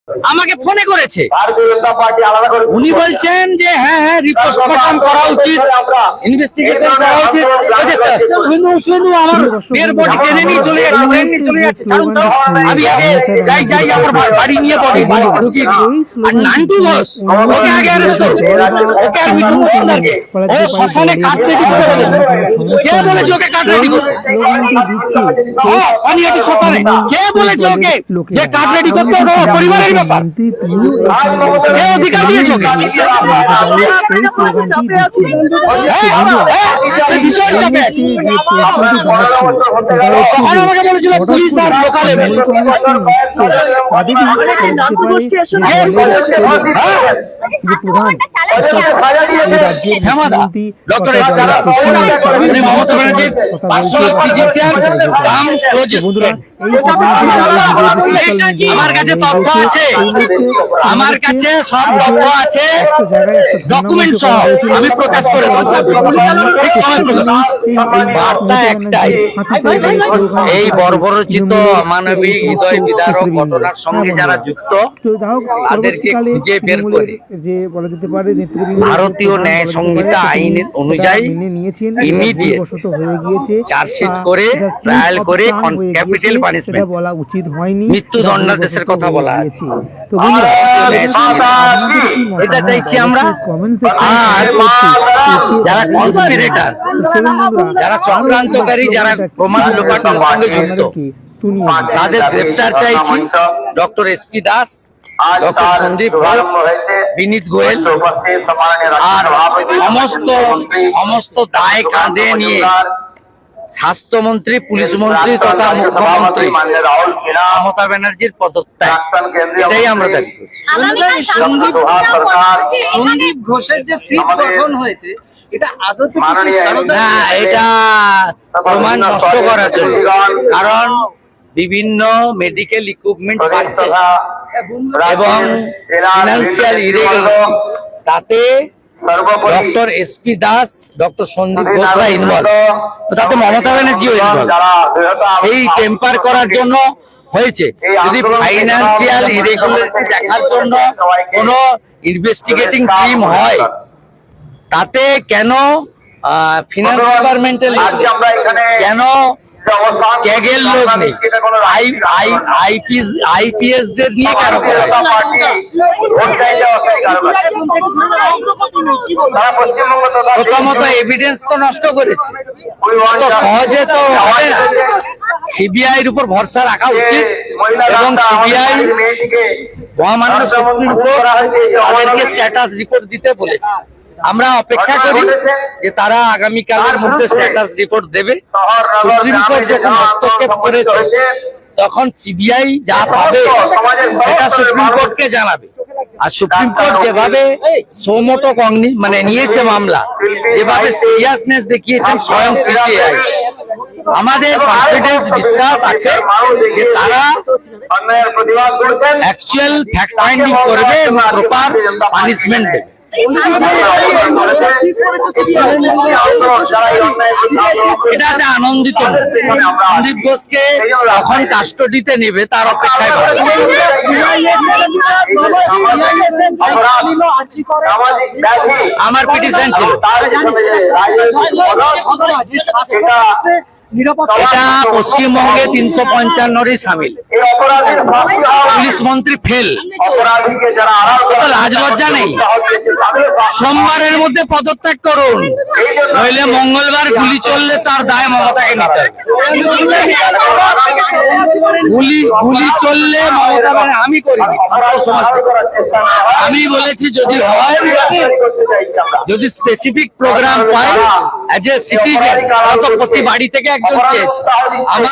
আমাকে ফোনে করেছে, উনি বলছেন যে হ্যাঁ রিপোর্ট করা উচিত, ইনভেস্টিগেশন করা উচিত। শুধু আমার মেয়ের বডি টেনে নিয়ে চলে যাচ্ছে, ট্রেন নিয়ে চলে যাচ্ছে, ছাড়ুন ছাড়ুন, আমি আগে যাই আমার বাড়ি নিয়ে বডি ঢুকিয়ে দিই। আর নান্টু ঘোষ ওকে আগে অ্যারেস্ট করো, ওকে আর মিঠু মজুমদারকে ও শ্মশানে কাঠ রেডি করে ফেলেছে। কে বলেছে ওকে কাঠ রেডি করতে? পানিহাটি শ্মশানে কে বলেছে ওকে যে কাঠ রেডি করতে? ওটা পরিবারের ব্যাপার, কে অধিকার দিয়েছে ওকে? ভীষণ চাপে আছি। তখন আমাকে বলেছিল পুলিশ আর লোকাল মমতা ব্যানার্জির আমার কাছে তথ্য আছে, আমার কাছে সব তথ্য আছে, ডকুমেন্ট সহ আমি প্রকাশ করে বার্তা একটাই, এই বর্বরচিত অমানবিক হৃদয় বিদারক ঘটনার সঙ্গে যারা যুক্ত তাদেরকে খুঁজে বের করে ভারতীয় ন্যায় সংহিতা আইন অনুযায়ী ইমিডিয়েট চার্জশিট করে ট্রায়াল করে ক্যাপিটাল পানিশমেন্ট বলা উচিত হয়নি, মৃত্যুদণ্ডাদেশের কথা বলা আছে। এটা চাইছি আমরা। আর যারা কনস্পিরেটর, যারা চক্রান্তকারী, যারা প্রমাণ লোপাটের সঙ্গে যুক্ত তাদের গ্রেপ্তার চাইছি। Doctor SP Das, doctor Sandip Ghosh, Vineet Goel আর সমস্ত দায় কাঁধে নিয়ে স্বাস্থ্যমন্ত্রী, পুলিশ মন্ত্রী তথা মুখ্যমন্ত্রী মমতা ব্যানার্জির পদত্যাগ, এটাই আমরা দাবি করছি। সন্দীপ ঘোষের যে সিট গঠন হয়েছে এটা এটা প্রমাণ নষ্ট করার জন্য, কারণ বিভিন্ন মেডিকেল ইকুইপমেন্ট পাচ্ছে এবং ফিনান্সিয়াল ইরেগুলার, তাতে doctor SP Das, doctor Sandip ঘোষরা ইনভলভ, তাতে মমতা ব্যানার্জিও ইনভলভ। সেই টেম্পার করার জন্য হয়েছে। যদি ফাইন্যান্সিয়াল ইরেগুলারিটি দেখার জন্য কোনো ইনভেস্টিগেটিং টিম হয়, তাতে কেন ফিনান্স ডিপার্টমেন্টের কেন ক্যাগের লোক নেই, আইপিএস দের নিয়ে কেন? প্রথমত এভিডেন্স তো নষ্ট করেছে, তো সহজে তো হবে না। সিবিআই এর উপর ভরসা রাখা উচিত এবং সিবিআই মহামান্য সুপ্রিম কোর্ট তাদেরকে স্ট্যাটাস রিপোর্ট দিতে বলেছে। আমরা অপেক্ষা করি যে তারা আগামীকালের মধ্যে স্ট্যাটাস রিপোর্ট দেবে। সুপ্রিম কোর্ট যখন হস্তক্ষেপ করেছে তখন সিবিআই যা পাবে সেটা সুপ্রিম কোর্টকে জানাবে। আর সুপ্রিম কোর্ট যেভাবে সোমোটো মানে নিয়েছে মামলা, যেভাবে সিরিয়াসনেস দেখিয়েছেন স্বয়ং সিবিআই, আমাদের কনফিডেন্স, বিশ্বাস আছে যে তারা অ্যাকচুয়াল ফ্যাক্ট ফাইন্ডিং করবে এবং প্রপার পানিশমেন্ট দেবে। এটা আনন্দিত। সন্দীপ ঘোষকে কখন কাস্টডিতে নেবে তার অপেক্ষায়। আমার পিটিশন ছিল, এটা পশ্চিমবঙ্গে 355 সামিল। পুলিশ মন্ত্রী ফেল, লাজ লজ্জা নেই। সোমবারের মধ্যে পদত্যাগ করুন, নইলে মঙ্গলবার গুলি চললে তার দায় মমতাকে নিতে হবে। গুলি চললে মমতা, আমি করিনি, আমি বলেছি যদি হয়, যদি স্পেসিফিক প্রোগ্রাম পাই, অ্যাজ এ সিটিজেন, প্রতি বাড়ি থেকে একজন চেয়েছি। আমার